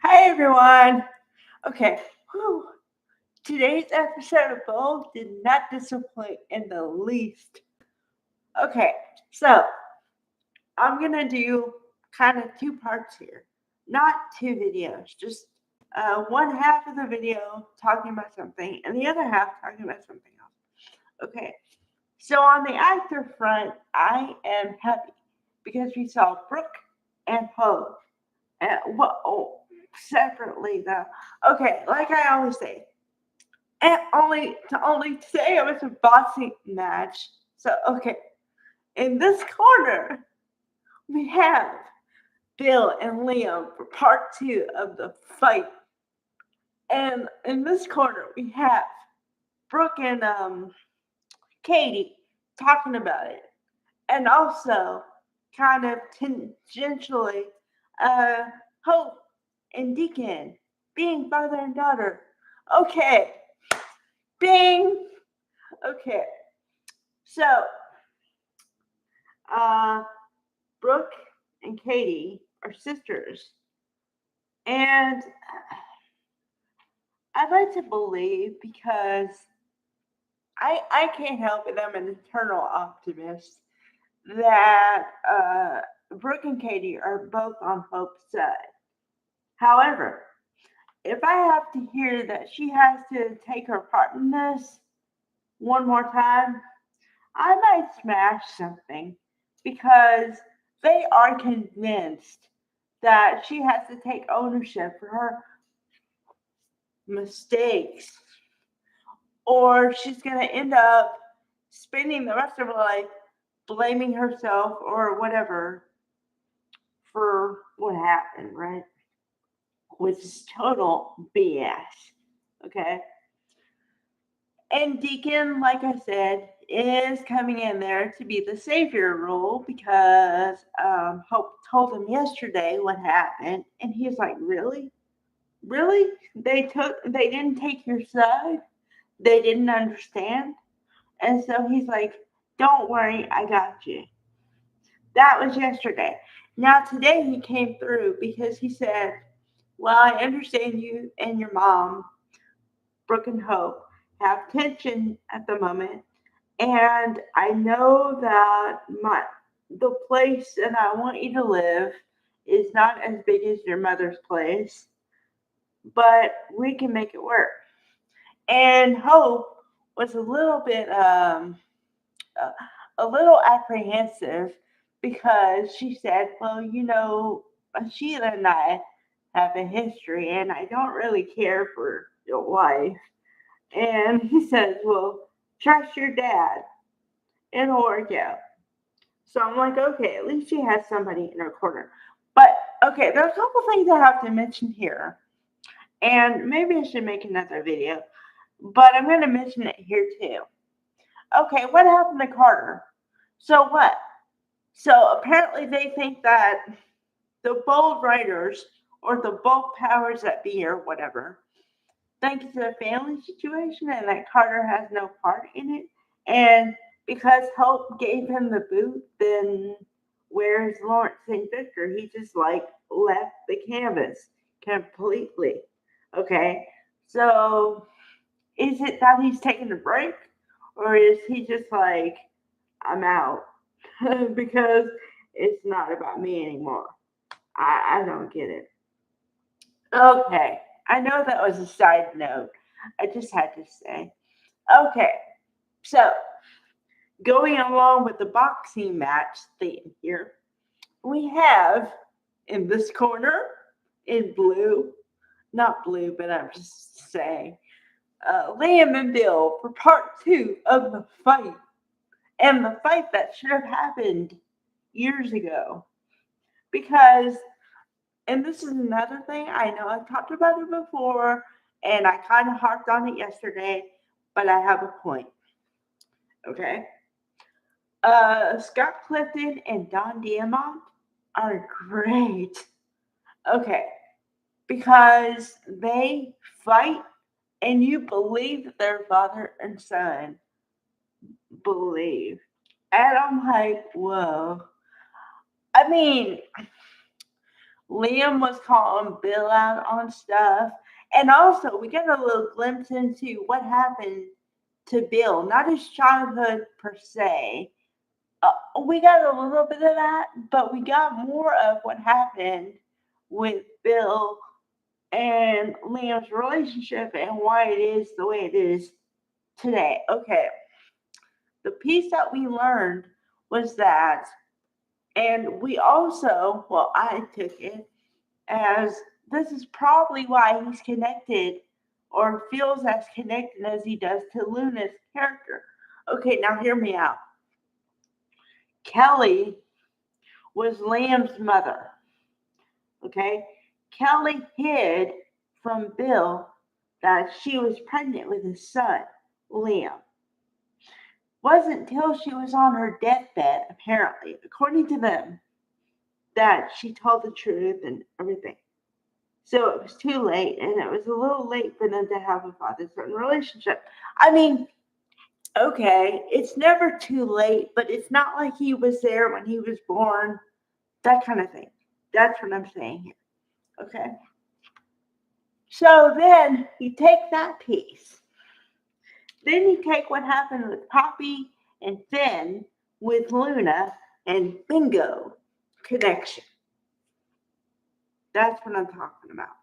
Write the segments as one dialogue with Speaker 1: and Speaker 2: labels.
Speaker 1: Hi everyone. Okay. Whew. Today's episode of Bold did not disappoint in the least. Okay, so I'm gonna do kind of two parts here, not two videos, just one half of the video talking about something and the other half talking about something else. Okay, so on the actor front, I am happy because we saw Brooke and Hope. And what? Oh, separately though. Okay, like I always say, and only today it was a boxing match. So okay, in this corner we have Bill and Liam for part two of the fight, and in this corner we have Brooke and Katie talking about it, and also kind of tangentially uh, Hope and Deacon being father and daughter. Okay, bing. Okay, so uh, Brooke and Katie are sisters, and I'd like to believe because I can't help it. I'm an eternal optimist that Brooke and Katie are both on Hope's side. However, if I have to hear that she has to take her part in this one more time, I might smash something because they are convinced that she has to take ownership for her mistakes or she's going to end up spending the rest of her life blaming herself or whatever for what happened, right? Which is total BS. Okay. And Deacon, like I said, is coming in there to be the savior role because Hope told him yesterday what happened, and he's like, "Really, really? They didn't take your side. They didn't understand." And so he's like, "Don't worry, I got you." That was yesterday. Now today he came through because he said, "Well, I understand you and your mom, Brooke and Hope, have tension at the moment. And I know that the place that I want you to live is not as big as your mother's place, but we can make it work." And Hope was a, a little apprehensive because she said, "Well, Sheila and I have a history, and I don't really care for your wife." And he says, "Well, trust your dad. It'll work out." So I'm like, okay, at least she has somebody in her corner. But okay, there are a couple things I have to mention here. And maybe I should make another video. But I'm going to mention it here too. Okay, what happened to Carter? So what? So apparently they think that the bold writers or the bold powers that be or whatever think it's a family situation and that Carter has no part in it. And because Hope gave him the boot, then where's Lawrence St. Victor? He just like left the canvas completely. Okay. So is it that he's taking a break? Or is he just like, I'm out? Because it's not about me anymore. I don't get it. Okay. I know that was a side note. I just had to say. Okay. So, going along with the boxing match theme here, we have in this corner in blue, not blue, but I'm just saying, Liam and Bill for part two of the fight. And the fight that should have happened years ago. Because, and this is another thing, I know I've talked about it before, and I kind of harped on it yesterday, but I have a point. Okay? Scott Clifton and Don Diamond are great. Okay, because they fight and you believe that their father and son believe. And I'm like, whoa. I mean, Liam was calling Bill out on stuff. And also, we get a little glimpse into what happened to Bill, not his childhood per se. We got a little bit of that, but we got more of what happened with Bill and Liam's relationship and why it is the way it is today. Okay, the piece that we learned was that, and we also, well, I took it as this is probably why he's connected or feels as connected as he does to Luna's character. Okay, now hear me out. Kelly was Liam's mother. Okay, Kelly hid from Bill that she was pregnant with his son, Liam. Wasn't until she was on her deathbed, apparently, according to them, that she told the truth and everything. So it was too late, and it was a little late for them to have a father son relationship. I mean, okay, it's never too late, but it's not like he was there when he was born, that kind of thing. That's what I'm saying here. Okay. So then you take that piece. Then you take what happened with Poppy and Finn with Luna and bingo, connection. That's what I'm talking about.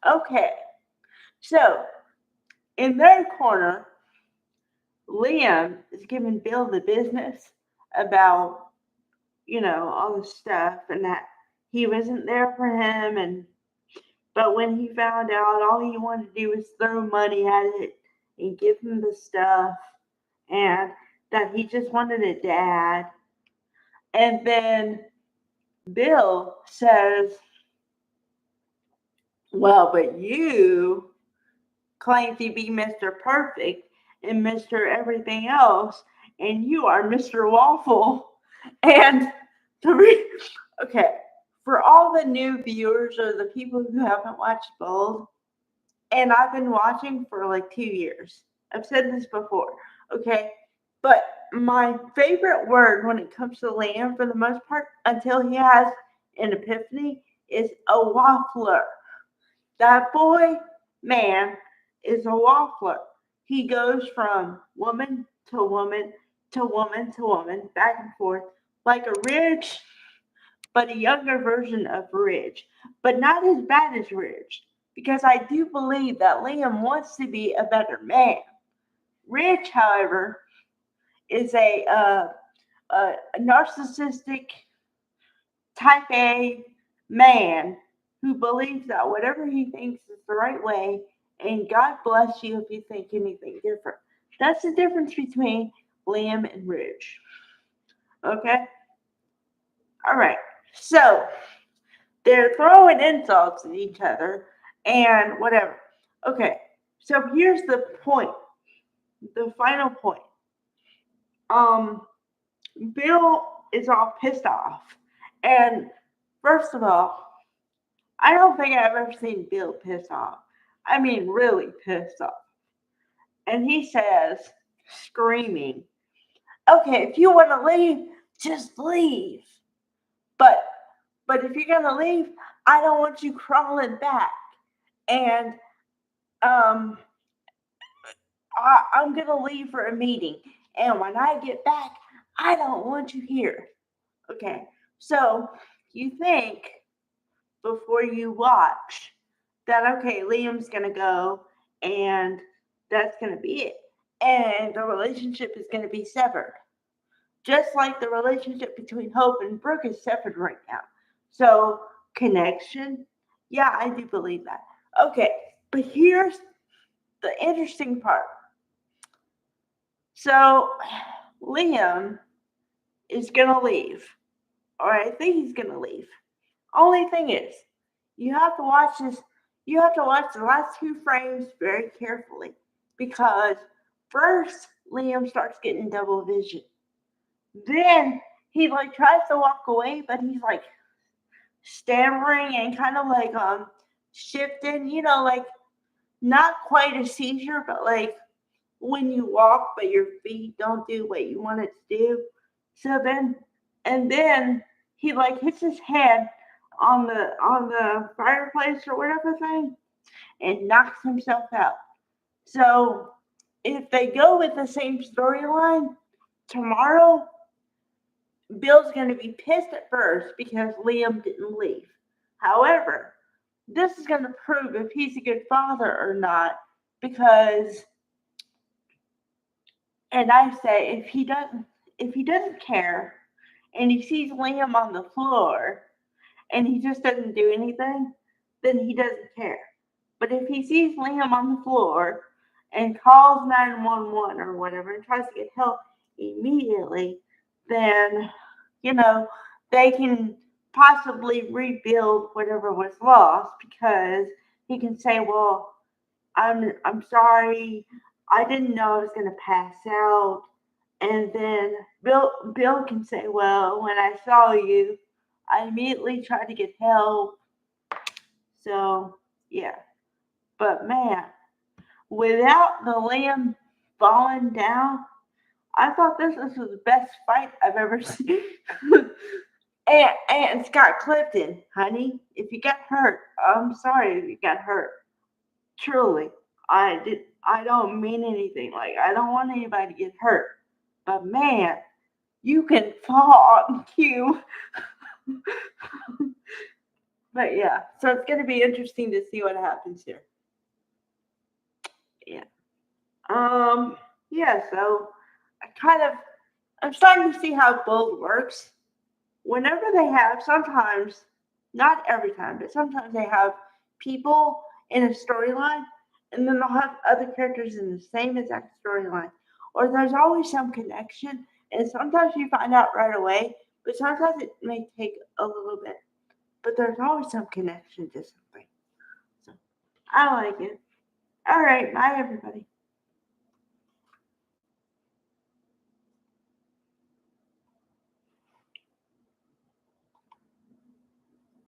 Speaker 1: Okay. So in their corner, Liam is giving Bill the business about, all the stuff and that he wasn't there for him. But when he found out, all he wanted to do was throw money at it and give him the stuff, and that he just wanted a dad. And then Bill says, well, but you claim to be Mr. Perfect and Mr. Everything else, and you are Mr. Waffle. And okay, for all the new viewers or the people who haven't watched Bold, and I've been watching for like 2 years. I've said this before, okay? But my favorite word when it comes to Liam, for the most part, until he has an epiphany, is a waffler. That boy, man, is a waffler. He goes from woman to woman to woman to woman, back and forth, like a Ridge, but a younger version of Ridge, but not as bad as Ridge, because I do believe that Liam wants to be a better man. Ridge, however, is a narcissistic type A man who believes that whatever he thinks is the right way, and God bless you if you think anything different. That's the difference between Liam and Ridge. Okay? All right. So they're throwing insults at each other and whatever. Okay. So here's the point. The final point. Bill is all pissed off. And first of all, I don't think I've ever seen Bill pissed off. I mean, really pissed off. And he says, screaming, okay, if you want to leave, just leave. But if you're gonna leave, I don't want you crawling back. And I'm gonna leave for a meeting. And when I get back, I don't want you here. Okay. So you think before you watch that, okay, Liam's gonna go and that's gonna be it. And the relationship is gonna be severed. Just like the relationship between Hope and Brooke is severed right now. So, connection, yeah, I do believe that. Okay, but here's the interesting part. So, Liam is gonna leave, or I think he's gonna leave. Only thing is, you have to watch this. You have to watch the last 2 frames very carefully because first Liam starts getting double vision. Then he like tries to walk away, but he's like stammering and kind of like shifting, like not quite a seizure, but like when you walk but your feet don't do what you want it to do. So then he like hits his head on the fireplace or whatever thing and knocks himself out. So if they go with the same storyline tomorrow, Bill's going to be pissed at first because Liam didn't leave. However, this is going to prove if he's a good father or not because, and I say if he doesn't care and he sees Liam on the floor and he just doesn't do anything, then he doesn't care. But if he sees Liam on the floor and calls 911 or whatever and tries to get help immediately, then, you know, they can possibly rebuild whatever was lost because he can say, well, I'm sorry, I didn't know I was gonna pass out. And then Bill can say, well, when I saw you, I immediately tried to get help. So yeah. But man, without the lamb falling down, I thought this was the best fight I've ever seen. and Scott Clifton, honey, if you got hurt, I'm sorry if you got hurt. Truly, I don't mean anything. Like I don't want anybody to get hurt. But man, you can fall on cue. But yeah, so it's gonna be interesting to see what happens here. Yeah. Yeah, so I kind of I'm starting to see how both works. Whenever they have sometimes, not every time, but sometimes they have people in a storyline and then they'll have other characters in the same exact storyline. Or there's always some connection and sometimes you find out right away, but sometimes it may take a little bit. But there's always some connection to something. So I like it. All right, bye everybody.